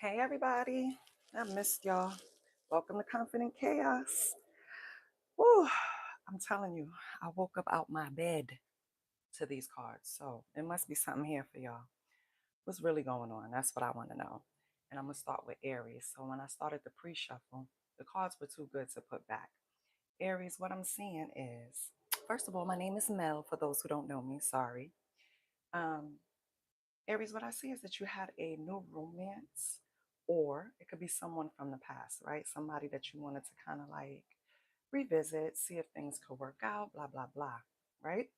Hey everybody, I missed y'all. Welcome to Confident Chaos. Woo, I'm telling you, I woke up out my bed to these cards, so it must be something here for y'all. What's really going on? That's what I want to know. And I'm gonna start with Aries. So when I started the pre-shuffle, the cards were too good to put back. Aries, what I'm seeing is, first of all, my name is Mel. For those who don't know me, sorry. Um, Aries, what I see is that you had a new romance, or it could be someone from the past, right? Somebody that you wanted to kind of like revisit, see if things could work out, blah, blah, blah, right?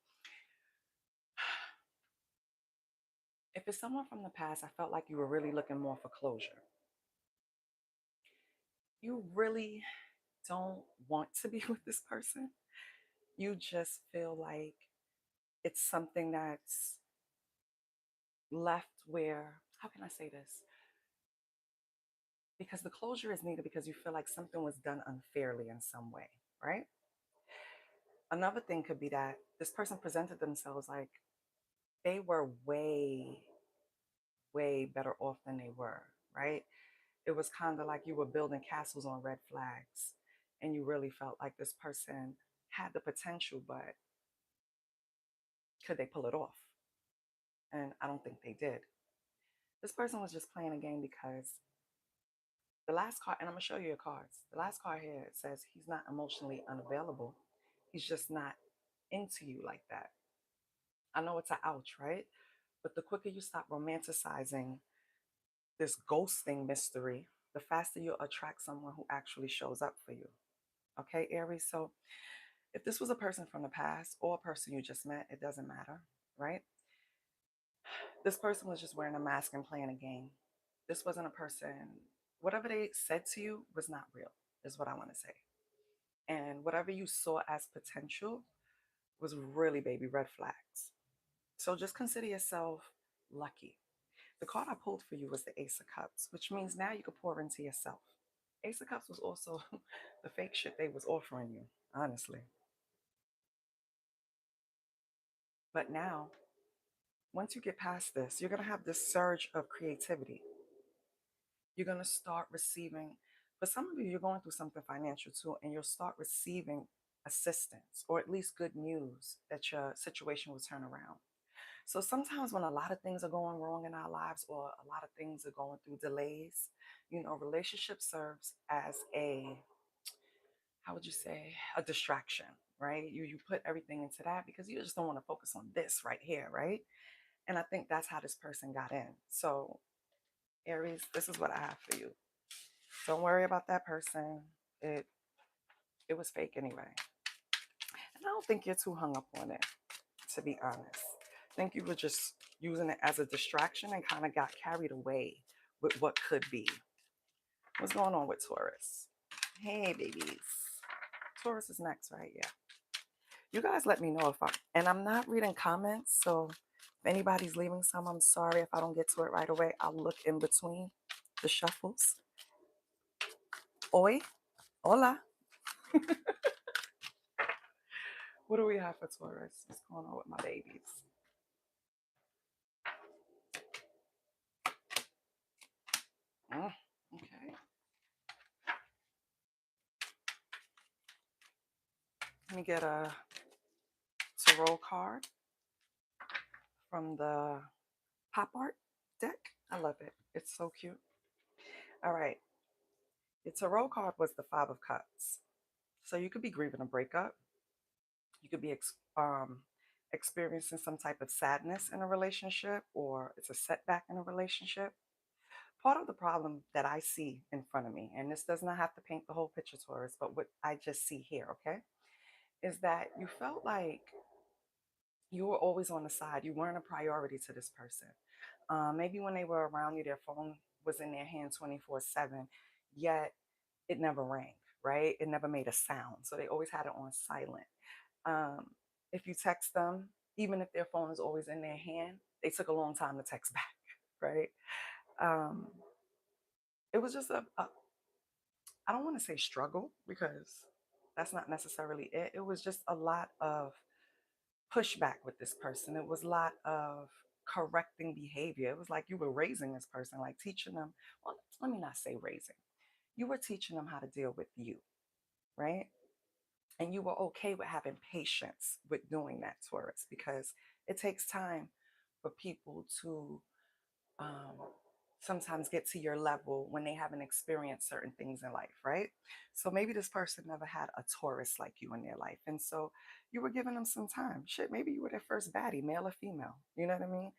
If it's someone from the past, I felt like you were really looking more for closure. You really don't want to be with this person. You just feel like it's something that's left where, how can I say this? Because the closure is needed because you feel like something was done unfairly in some way, right? Another thing could be that this person presented themselves like they were way, way better off than they were, right? It was kind of like you were building castles on red flags, and you really felt like this person had the potential, but could they pull it off? And I don't think they did. This person was just playing a game because the last card, and I'm gonna show you your cards. The last card here, it says he's not emotionally unavailable. He's just not into you like that. I know it's a ouch, right? But the quicker you stop romanticizing this ghosting mystery, the faster you'll attract someone who actually shows up for you. Okay, Aries? So if this was a person from the past or a person you just met, it doesn't matter, right? This person was just wearing a mask and playing a game. This wasn't a person, whatever they said to you was not real, is what I want to say. And whatever you saw as potential was really baby red flags. So just consider yourself lucky. The card I pulled for you was the Ace of Cups, which means now you can pour into yourself. Ace of Cups was also the fake shit they was offering you, honestly. But now, once you get past this, you're gonna have this surge of creativity. You're gonna start receiving, for some of you, you're going through something financial too, and you'll start receiving assistance or at least good news that your situation will turn around. So sometimes when a lot of things are going wrong in our lives or a lot of things are going through delays, relationship serves as a, how would you say, a distraction, right? You put everything into that because you just don't want to focus on this right here, right? And I think that's how this person got in. So Aries, this is what I have for you. Don't worry about that person. It it was fake anyway. And I don't think you're too hung up on it, to be honest. I think you were just using it as a distraction and kind of got carried away with what could be. What's going on with Taurus? Hey, babies. Taurus is next, right? Yeah. You guys let me know if and I'm not reading comments, so if anybody's leaving some, I'm sorry if I don't get to it right away. I'll look in between the shuffles. Oi, hola. What do we have for Taurus? What's going on with my babies? Okay. Let me get a tarot card from the pop art deck. I love it. It's so cute. All right. The tarot card was the Five of Cups. So you could be grieving a breakup. You could be experiencing some type of sadness in a relationship, or it's a setback in a relationship. Part of the problem that I see in front of me, and this does not have to paint the whole picture, Taurus, but what I just see here, okay, is that you felt like you were always on the side. You weren't a priority to this person. Maybe when they were around you, their phone was in their hand 24/7, yet it never rang, right? It never made a sound. So they always had it on silent. Um, if you text them, even if their phone is always in their hand, they took a long time to text back, right? Um, it was just I don't want to say struggle because that's not necessarily it. It was just a lot of pushback with this person. It was a lot of correcting behavior. It was like you were raising this person, like teaching them. Well, let me not say raising. You were teaching them how to deal with you, right? And you were okay with having patience with doing that, Taurus, because it takes time for people to um, sometimes get to your level when they haven't experienced certain things in life, right? So maybe this person never had a Taurus like you in their life. And so you were giving them some time. Shit, maybe you were their first baddie, male or female. You know what I mean?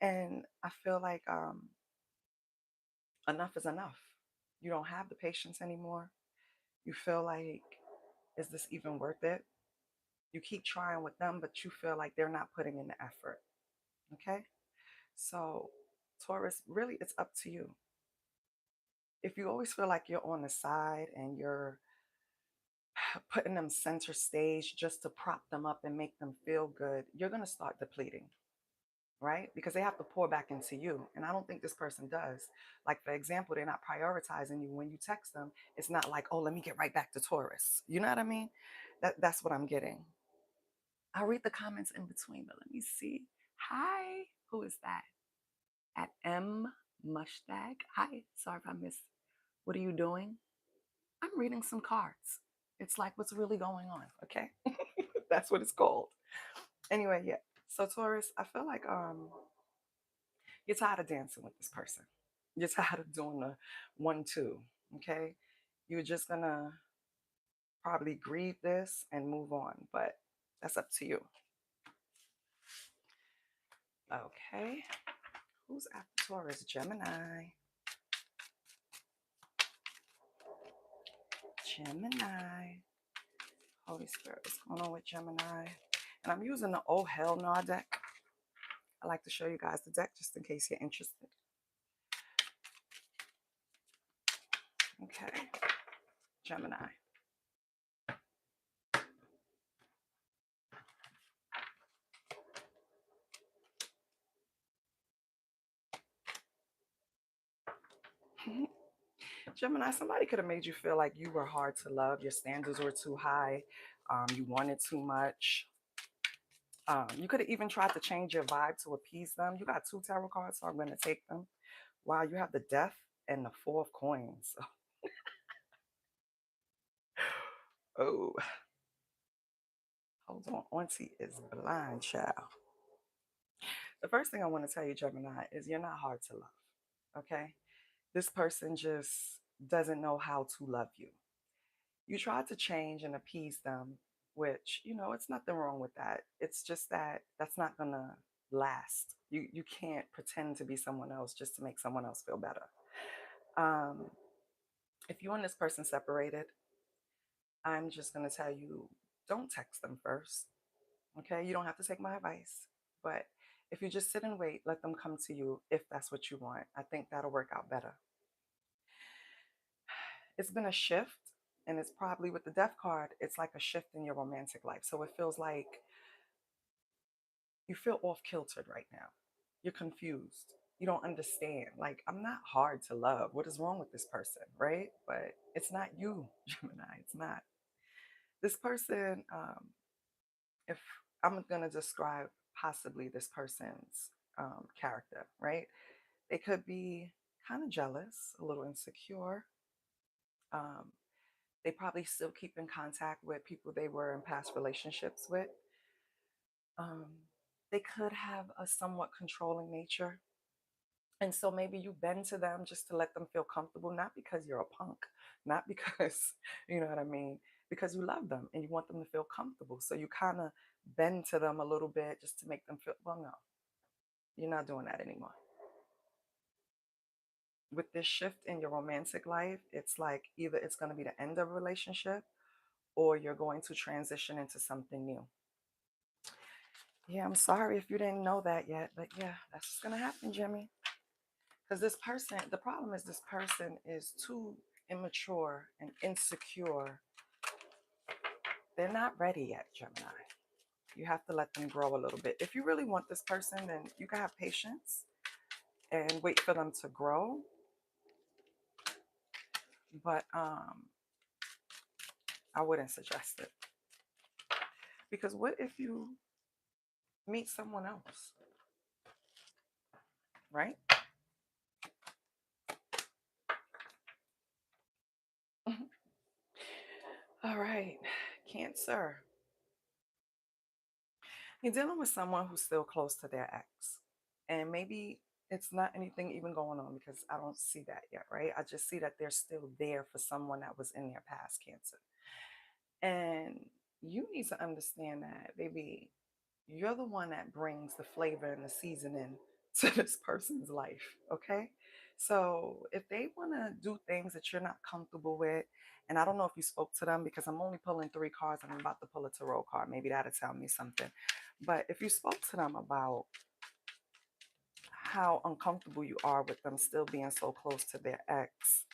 And I feel like enough is enough. You don't have the patience anymore. You feel like, is this even worth it? You keep trying with them, but you feel like they're not putting in the effort. Okay? So, Taurus, really, it's up to you. If you always feel like you're on the side and you're putting them center stage just to prop them up and make them feel good, you're going to start depleting, right? Because they have to pour back into you. And I don't think this person does. Like, for example, they're not prioritizing you when you text them. It's not like, oh, let me get right back to Taurus. You know what I mean? That's what I'm getting. I'll read the comments in between, but let me see. Hi, who is that? At M Mushtag. Hi, sorry if I missed. What are you doing? I'm reading some cards. It's like what's really going on, okay? That's what it's called. Anyway, yeah. So Taurus, I feel like you're tired of dancing with this person. You're tired of doing the 1-2, okay? You're just gonna probably grieve this and move on, but that's up to you. Okay. Who's after Taurus? Gemini. Gemini. Holy Spirit, what's going on with Gemini? And I'm using the Oh Hell Nah deck. I like to show you guys the deck just in case you're interested. Okay, Gemini. Gemini, somebody could have made you feel like you were hard to love. Your standards were too high. You wanted too much. You could have even tried to change your vibe to appease them. You got 2 tarot cards, so I'm going to take them. Wow, you have the Death and the 4 of Coins. Oh, hold on. Auntie is blind, child. The first thing I want to tell you, Gemini, is you're not hard to love. Okay? This person just doesn't know how to love you. You try to change and appease them, which, it's nothing wrong with that. It's just that that's not going to last. You can't pretend to be someone else just to make someone else feel better. Um, if you and this person separated, I'm just going to tell you, don't text them first. Okay? You don't have to take my advice. But if you just sit and wait, let them come to you if that's what you want. I think that'll work out better. It's been a shift, and it's probably with the Death card, it's like a shift in your romantic life. So it feels like you feel off kiltered right now. You're confused. You don't understand. Like, I'm not hard to love. What is wrong with this person, right? But it's not you, Gemini. It's not. This person, if I'm going to describe possibly this person's character, right? They could be kind of jealous, a little insecure. Um, they probably still keep in contact with people they were in past relationships with. Um, they could have a somewhat controlling nature. And so maybe you bend to them just to let them feel comfortable, not because you're a punk, not because, you know what I mean, because you love them and you want them to feel comfortable. So you kind of bend to them a little bit just to make them feel, well, no, you're not doing that anymore. With this shift in your romantic life, it's like either it's going to be the end of a relationship or you're going to transition into something new. Yeah, I'm sorry if you didn't know that yet, but yeah, that's what's going to happen, Jimmy. Because this person, the problem is this person is too immature and insecure. They're not ready yet, Gemini. You have to let them grow a little bit. If you really want this person, then you can have patience and wait for them to grow. But I wouldn't suggest it. Because what if you meet someone else? right? All right, Cancer. You're dealing with someone who's still close to their ex. And maybe it's not anything even going on because I don't see that yet, right? I just see that they're still there for someone that was in their past, Cancer. And you need to understand that, baby, you're the one that brings the flavor and the seasoning to this person's life, okay? So if they want to do things that you're not comfortable with, and I don't know if you spoke to them because I'm only pulling three cards and I'm about to pull a tarot card. Maybe that'll tell me something. But if you spoke to them about how uncomfortable you are with them still being so close to their ex,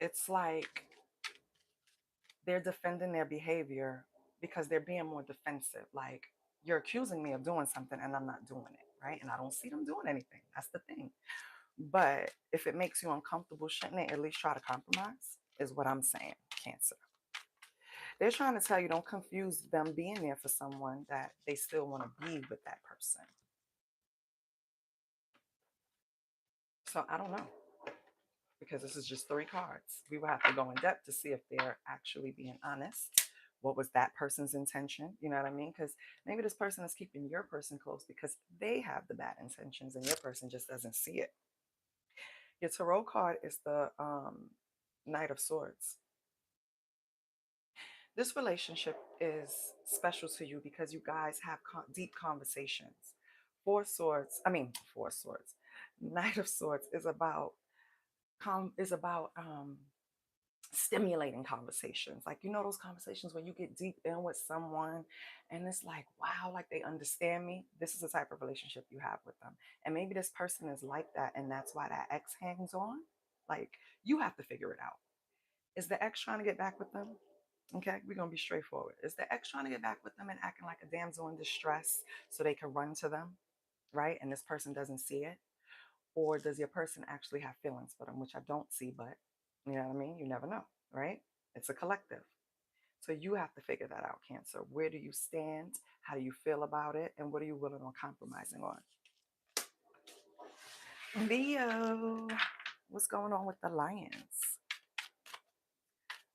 it's like they're defending their behavior because they're being more defensive. Like, you're accusing me of doing something and I'm not doing it, right? And I don't see them doing anything. That's the thing. But if it makes you uncomfortable, shouldn't they at least try to compromise? Is what I'm saying, Cancer. They're trying to tell you don't confuse them being there for someone that they still want to be with that person. So I don't know, because this is just three cards. We will have to go in depth to see if they're actually being honest. What was that person's intention? You know what I mean? Because maybe this person is keeping your person close because they have the bad intentions and your person just doesn't see it. Your tarot card is the Knight of Swords. This relationship is special to you because you guys have deep conversations. Four Swords. Knight of Swords is about stimulating conversations. Like, you know, those conversations when you get deep in with someone and it's like, wow, like they understand me. This is the type of relationship you have with them. And maybe this person is like that. And that's why that ex hangs on. Like, you have to figure it out. Is the ex trying to get back with them? Okay, we're going to be straightforward. Is the ex trying to get back with them and acting like a damsel in distress so they can run to them, right? And this person doesn't see it? Or does your person actually have feelings for them, which I don't see, but you know what I mean? You never know, right? It's a collective. So you have to figure that out, Cancer. Where do you stand? How do you feel about it? And what are you willing on compromising on? Leo, what's going on with the lions?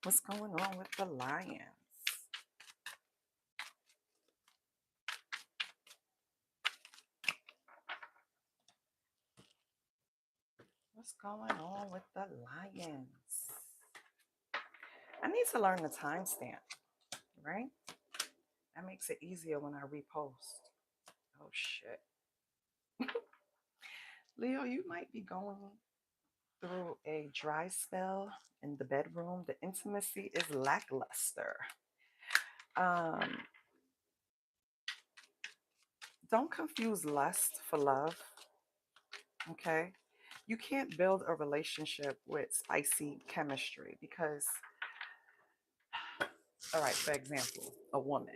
What's going on with the lions? What's going on with the lions? I need to learn the timestamp, right? That makes it easier when I repost. Oh, shit. Leo, you might be going through a dry spell in the bedroom. The intimacy is lackluster. Um, don't confuse lust for love, okay? You can't build a relationship with spicy chemistry because, all right, for example, a woman.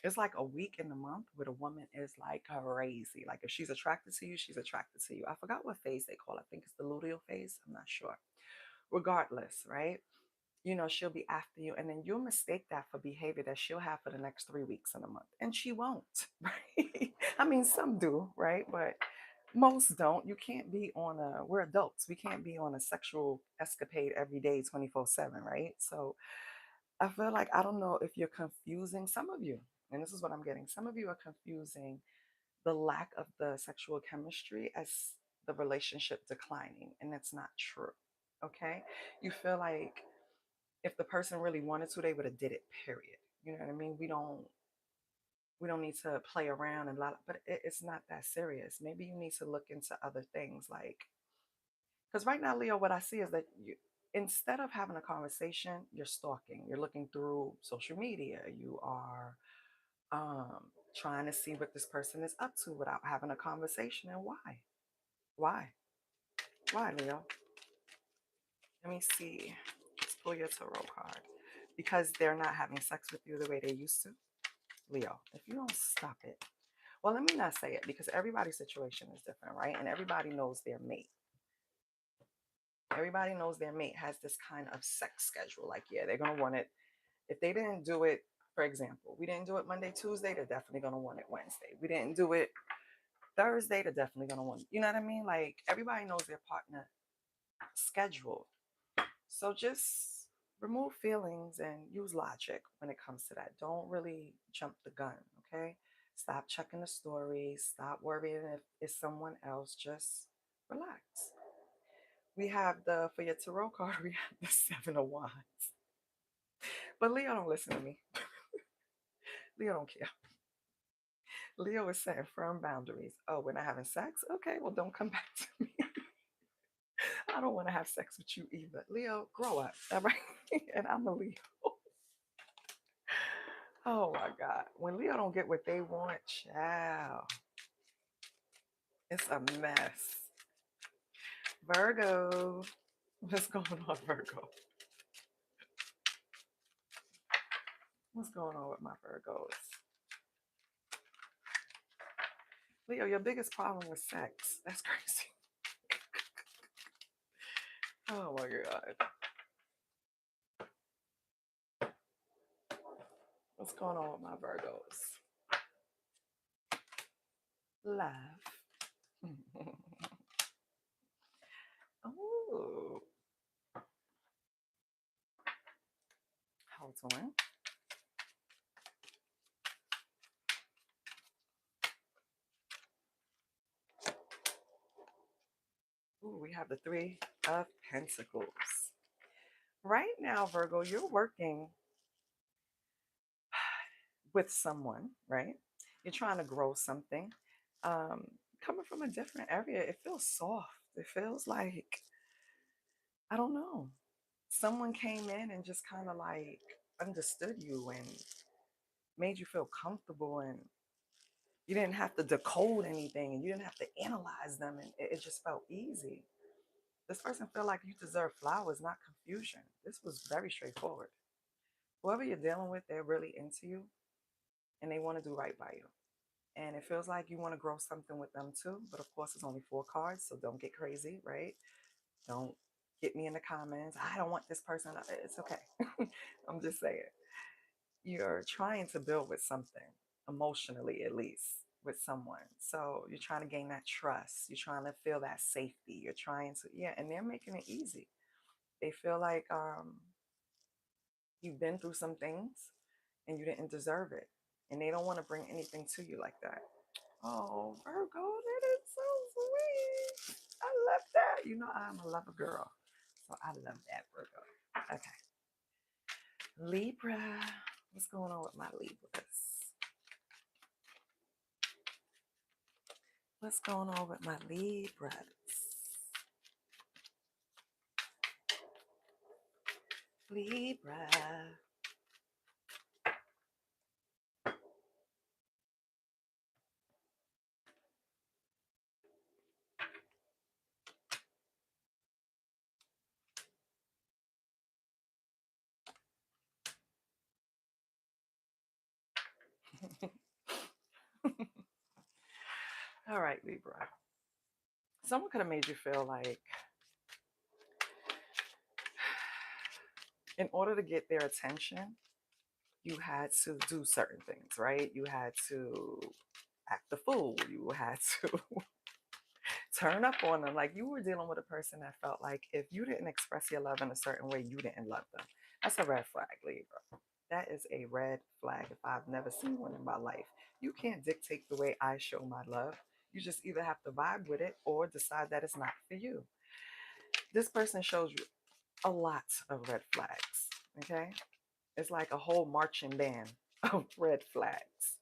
It's like a week in the month where the woman is like crazy. Like, if she's attracted to you, she's attracted to you. I forgot what phase they call it. I think it's the luteal phase. I'm not sure. Regardless, right? You know, she'll be after you, and then you'll mistake that for behavior that she'll have for the next 3 weeks in a month, and she won't, right? I mean, some do, right? But most don't. You can't be on a, we're adults, we can't be on a sexual escapade every day 24/7, right? So I feel like, I don't know if you're confusing some of you, and this is what I'm getting. Some of you are confusing the lack of the sexual chemistry as the relationship declining, and it's not true. Okay? You feel like if the person really wanted to, they would have did it, period. You know what I mean? We don't need to play around and lot, but it's not that serious. Maybe you need to look into other things, like, because right now, Leo, what I see is that you, instead of having a conversation, you're stalking, you're looking through social media, you are trying to see what this person is up to without having a conversation. And why, Leo? Let me see. Let's pull your tarot card. Because they're not having sex with you the way they used to. Leo, if you don't stop it. Well, let me not say it because everybody's situation is different, right? And everybody knows their mate. Everybody knows their mate has this kind of sex schedule. Like, yeah, they're going to want it. If they didn't do it, for example, we didn't do it Monday, Tuesday, they're definitely going to want it Wednesday. We didn't do it Thursday, they're definitely gonna want, you know what I mean? Like everybody knows their partner schedule. So just remove feelings and use logic when it comes to that. Don't really jump the gun, okay? Stop checking the stories. Stop worrying if it's someone else. Just relax. We have for your tarot card, we have the Seven of Wands. But Leo don't listen to me. Leo don't care. Leo is setting firm boundaries. Oh, we're not having sex? Okay, well, don't come back to me. I don't want to have sex with you either. Leo, grow up, all right? And I'm a Leo. Oh my God. When Leo don't get what they want, child, it's a mess. Virgo. What's going on, Virgo? What's going on with my Virgos? Leo, your biggest problem was sex. That's crazy. Oh my God. What's going on with my Virgos? Love. Oh, hold on. Ooh, we have the Three of Pentacles. Right now, Virgo, you're working with someone, right? You're trying to grow something. Um, Coming from a different area, it feels soft. It feels like, I don't know, someone came in and just kind of like understood you and made you feel comfortable, and you didn't have to decode anything and you didn't have to analyze them, and it just felt easy. This person felt like you deserve flowers, not confusion. This was very straightforward. Whoever you're dealing with, they're really into you and they want to do right by you. And it feels like you want to grow something with them too. But of course, it's only 4 cards, so don't get crazy, right? Don't get me in the comments. I don't want this person. It's okay. I'm just saying. You're trying to build with something, emotionally at least, with someone. So you're trying to gain that trust. You're trying to feel that safety. You're trying to, yeah, and they're making it easy. They feel like you've been through some things and you didn't deserve it. And they don't want to bring anything to you like that. Oh, Virgo, that is so sweet. I love that. You know, I'm a lover girl. So I love that, Virgo. Okay. Libra. What's going on with my Libras? What's going on with my Libras? Libra. All right, Libra. Someone could have made you feel like in order to get their attention, you had to do certain things, right? You had to act the fool. You had to turn up on them. Like you were dealing with a person that felt like if you didn't express your love in a certain way, you didn't love them. That's a red flag, Libra. That is a red flag if I've never seen one in my life. You can't dictate the way I show my love. You just either have to vibe with it or decide that it's not for you. This person shows you a lot of red flags, okay? It's like a whole marching band of red flags.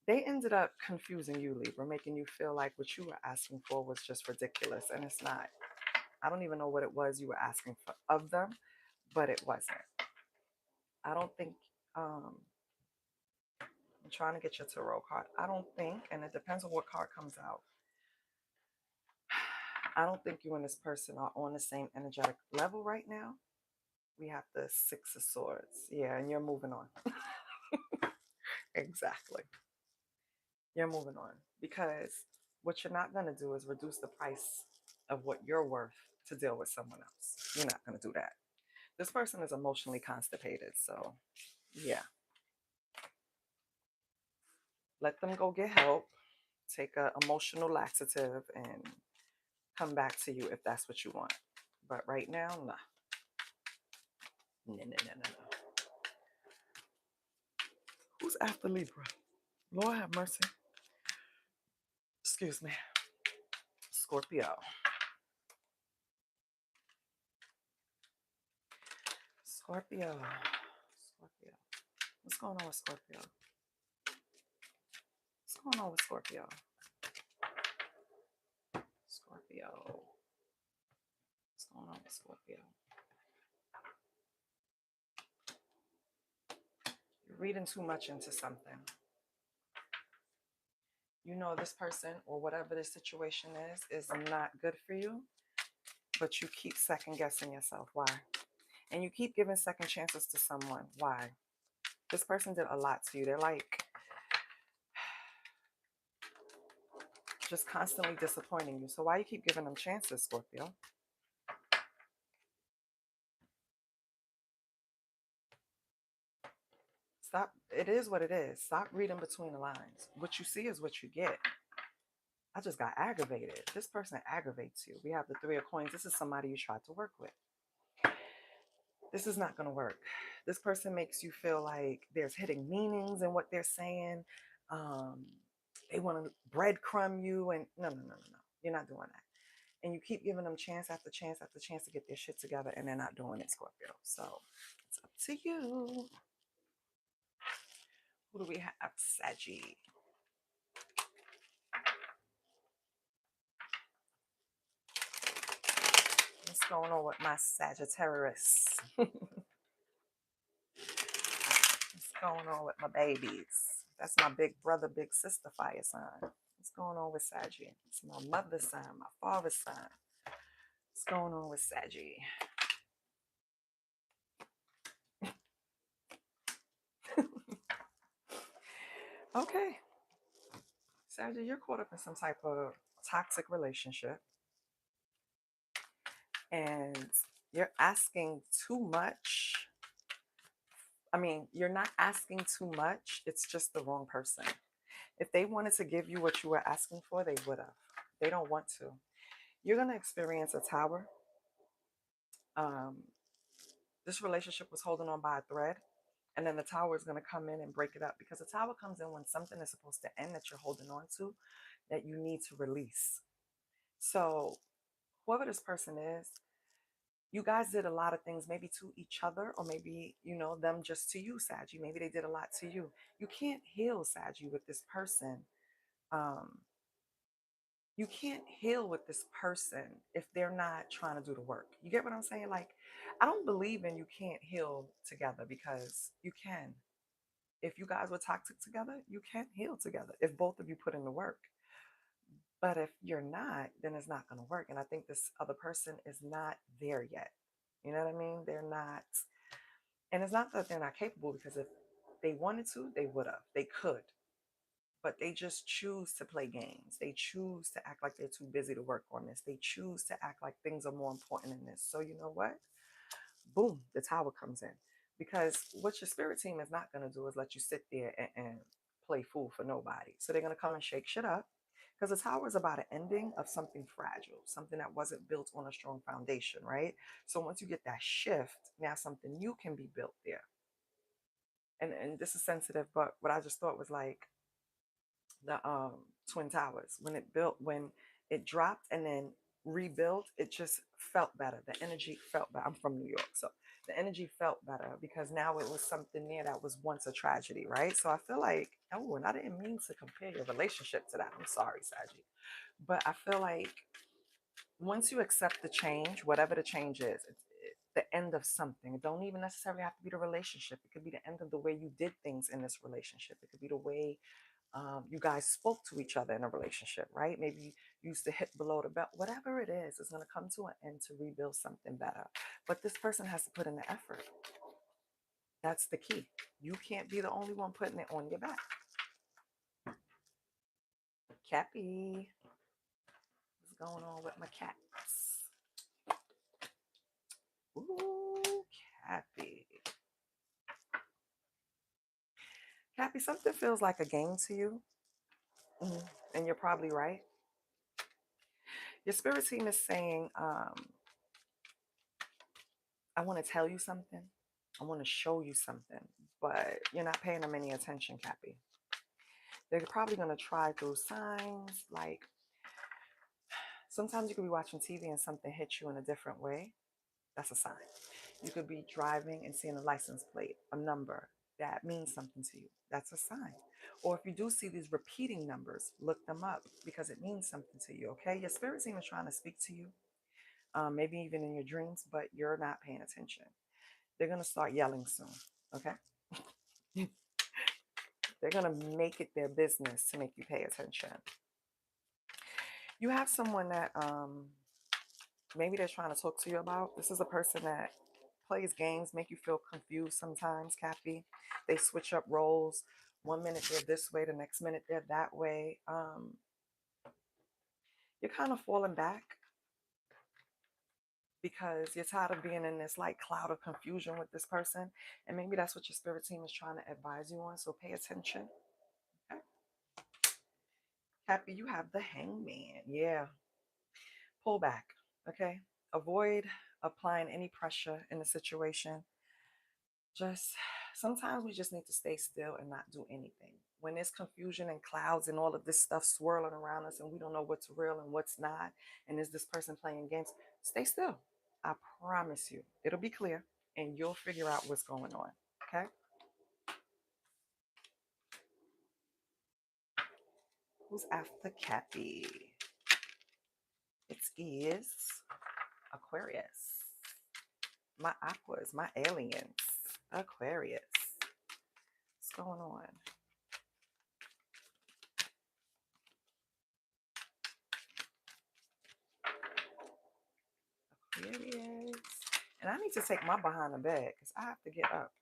They ended up confusing you, Libra, making you feel like what you were asking for was just ridiculous, and it's not. I don't even know what it was you were asking for of them, but it wasn't. I don't think, I'm trying to get your tarot card. I don't think, and it depends on what card comes out. I don't think you and this person are on the same energetic level right now. We have the Six of Swords. Yeah, and you're moving on. Exactly. You're moving on because what you're not going to do is reduce the price of what you're worth to deal with someone else. You're not going to do that. This person is emotionally constipated. So, yeah. Let them go get help. take a emotional laxative and come back to you if that's what you want. But right now, nah. No, no, no, no, no. Who's after Libra? Lord have mercy. Excuse me. Scorpio. Scorpio. Scorpio. What's going on with Scorpio? What's going on with Scorpio? Scorpio. What's going on with Scorpio? You're reading too much into something. You know this person or whatever the situation is not good for you, but you keep second guessing yourself. Why? And you keep giving second chances to someone. Why? This person did a lot to you. They're like just constantly disappointing you. So why you keep giving them chances, Scorpio? Stop. It is what it is. Stop reading between the lines. What you see is what you get. I just got aggravated. This person aggravates you. We have the Three of Coins. This is somebody you tried to work with. This is not going to work. This person makes you feel like there's hidden meanings in what they're saying. Um, they want to breadcrumb you. And no, no, no, no, no. You're not doing that. And you keep giving them chance after chance after chance to get their shit together, and they're not doing it, Scorpio. So it's up to you. Who do we have? Saggy. What's going on with my Sagittarius? What's going on with my babies? That's my big brother, big sister fire sign. What's going on with Saggy? It's my mother's sign, my father's sign. What's going on with Saggy? Okay. Saggy, you're caught up in some type of toxic relationship. And you're asking too much. I mean, you're not asking too much. It's just the wrong person. If they wanted to give you what you were asking for, they would have. They don't want to. You're going to experience a tower. Um, this relationship was holding on by a thread. And then the tower is going to come in and break it up, because the tower comes in when something is supposed to end that you're holding on to, that you need to release. So whoever this person is, you guys did a lot of things, maybe to each other, or maybe, you know, them just to you, Saggy. Maybe they did a lot to you. You can't heal, Saggy, with this person. Um, you can't heal with this person if they're not trying to do the work. You get what I'm saying? Like, I don't believe in you can't heal together, because you can. If you guys were toxic together, you can heal together if both of you put in the work. But if you're not, then it's not going to work. And I think this other person is not there yet. You know what I mean? They're not. And it's not that they're not capable, because if they wanted to, they would have. They could. But they just choose to play games. They choose to act like they're too busy to work on this. They choose to act like things are more important than this. So you know what? Boom, the tower comes in. Because what your spirit team is not going to do is let you sit there and play fool for nobody. So they're going to come and shake shit up. Because the tower is about an ending of something fragile, something that wasn't built on a strong foundation, right? So once you get that shift, now something new can be built there. And this is sensitive, but what I just thought was like the Twin Towers. When it dropped and then rebuilt, it just felt better. The energy felt better. I'm from New York, so the energy felt better, because now it was something there that was once a tragedy, right? So I feel like, oh, and I didn't mean to compare your relationship to that. I'm sorry, Saji. But I feel like once you accept the change, whatever the change is, it's the end of something. It don't even necessarily have to be the relationship. It could be the end of the way you did things in this relationship. It could be the way you guys spoke to each other in a relationship, right? Maybe you used to hit below the belt. Whatever it is, it's going to come to an end to rebuild something better. But this person has to put in the effort. That's the key. You can't be the only one putting it on your back. Cappy. What's going on with my cats? Ooh, Cappy. Cappy, something feels like a game to you. And you're probably right. Your spirit team is saying, I want to tell you something. I want to show you something, but you're not paying them any attention, Cappy. They're probably going to try through signs. Like sometimes you could be watching TV and something hits you in a different way. That's a sign. You could be driving and seeing a license plate, a number that means something to you. That's a sign. Or if you do see these repeating numbers, look them up because it means something to you. Okay. Your spirit team is trying to speak to you, maybe even in your dreams, but you're not paying attention. They're going to start yelling soon. Okay. They're going to make it their business to make you pay attention. You have someone that maybe they're trying to talk to you about. This is a person that plays games, make you feel confused sometimes, Kathy. They switch up roles. One minute they're this way, the next minute they're that way. You're kind of falling back because you're tired of being in this like cloud of confusion with this person. And maybe that's what your spirit team is trying to advise you on. So pay attention. Okay. Happy, you have the hangman. Yeah. Pull back. Okay. Avoid applying any pressure in the situation. Just sometimes we just need to stay still and not do anything. When there's confusion and clouds and all of this stuff swirling around us and we don't know what's real and what's not, and is this person playing games, stay still. I promise you, it'll be clear and you'll figure out what's going on. Okay. Who's after Cappy? It is Aquarius. My aquas, my aliens. Aquarius. What's going on? Aquarius. And I need to take my behind the bed because I have to get up.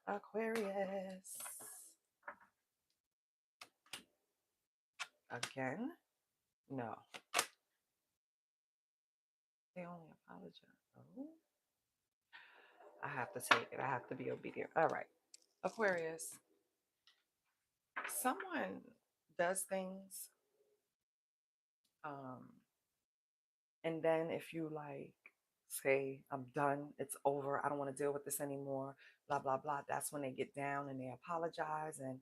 Aquarius. Again? No. They only apologize. Oh. I have to take it. I have to be obedient. All right. Aquarius. Someone does things. Um, and then if you like say, I'm done, it's over, I don't want to deal with this anymore, blah, blah, blah. That's when they get down and they apologize and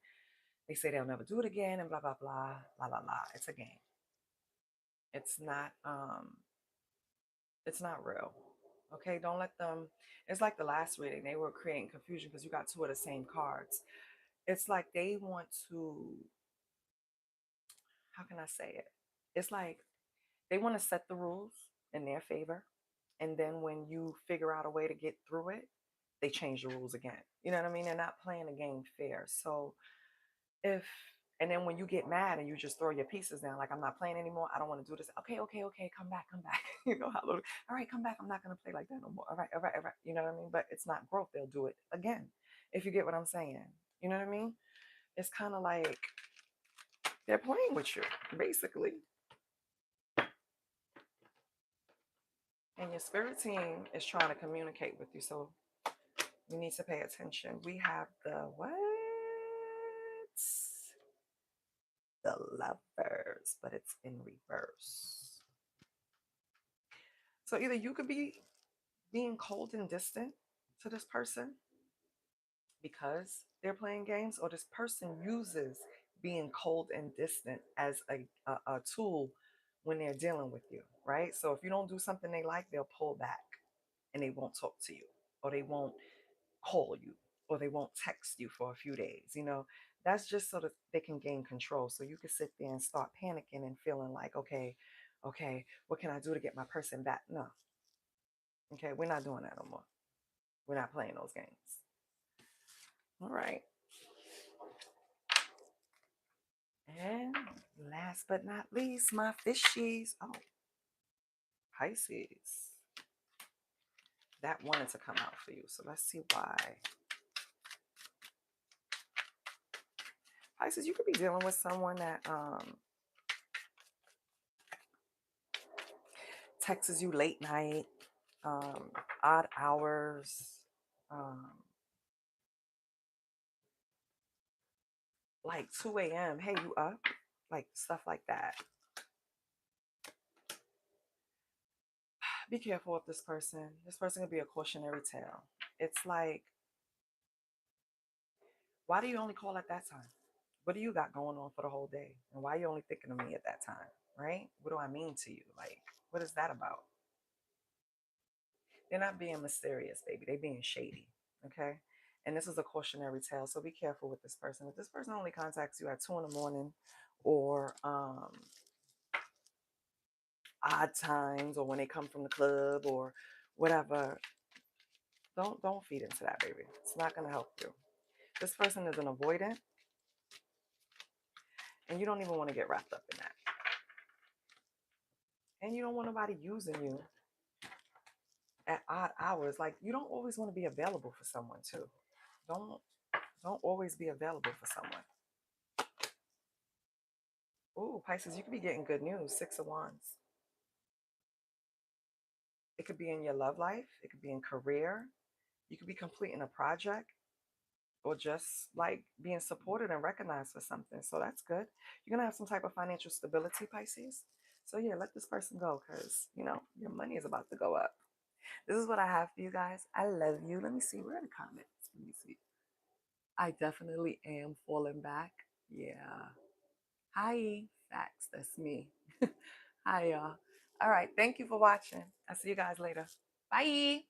they say they'll never do it again and blah, blah, blah, blah, blah, blah. It's a game. It's not real. Okay, don't let them. It's like the last reading. They were creating confusion because you got two of the same cards. It's like they want to, how can I say it? It's like they want to set the rules in their favor. And then when you figure out a way to get through it, they change the rules again. You know what I mean? They're not playing the game fair. So if and then when you get mad and you just throw your pieces down, like I'm not playing anymore, I don't want to do this. Okay, okay, okay, come back, come back. You know how little, all right, come back. I'm not gonna play like that no more. All right, all right, all right. You know what I mean? But it's not growth. They'll do it again. If you get what I'm saying. You know what I mean? It's kind of like they're playing with you, basically. And your spirit team is trying to communicate with you. So you need to pay attention. We have the what? The Lovers, but it's in reverse. So either you could be being cold and distant to this person because they're playing games, or this person uses being cold and distant as a tool when they're dealing with you, right? So if you don't do something they like, they'll pull back and they won't talk to you, or they won't call you, or they won't text you for a few days. That's just so that they can gain control. So you can sit there and start panicking and feeling like, okay, what can I do to get my person back? No. Okay, we're not doing that no more. We're not playing those games. All right. And last but not least, my fishies. Oh, Pisces. That wanted to come out for you. So let's see why. Pisces, you could be dealing with someone that texts you late night, odd hours, um, like 2 a.m. Hey, you up? Like stuff like that. Be careful with this person. This person could be a cautionary tale. It's like, why do you only call at that time? What do you got going on for the whole day? And why are you only thinking of me at that time? Right? What do I mean to you? Like, what is that about? They're not being mysterious, baby. They're being shady. Okay. And this is a cautionary tale. So be careful with this person. If this person only contacts you at 2 in the morning or odd times or when they come from the club or whatever, don't feed into that, baby. It's not gonna help you. This person is an avoidant, and you don't even want to get wrapped up in that. And you don't want nobody using you at odd hours. Like you don't always want to be available for someone too. Don't don't always be available for someone. Ooh, Pisces, you could be getting good news. 6 of Wands. It could be in your love life. It could be in career. You could be completing a project or just like being supported and recognized for something. So that's good. You're gonna have some type of financial stability, Pisces. So yeah, let this person go because your money is about to go up. This is what I have for you guys. I love you. Let me see. Where are the comments? Let me see. I definitely am falling back. Yeah. Hi. Facts. That's me. Hi, y'all. All right. Thank you for watching. I'll see you guys later. Bye.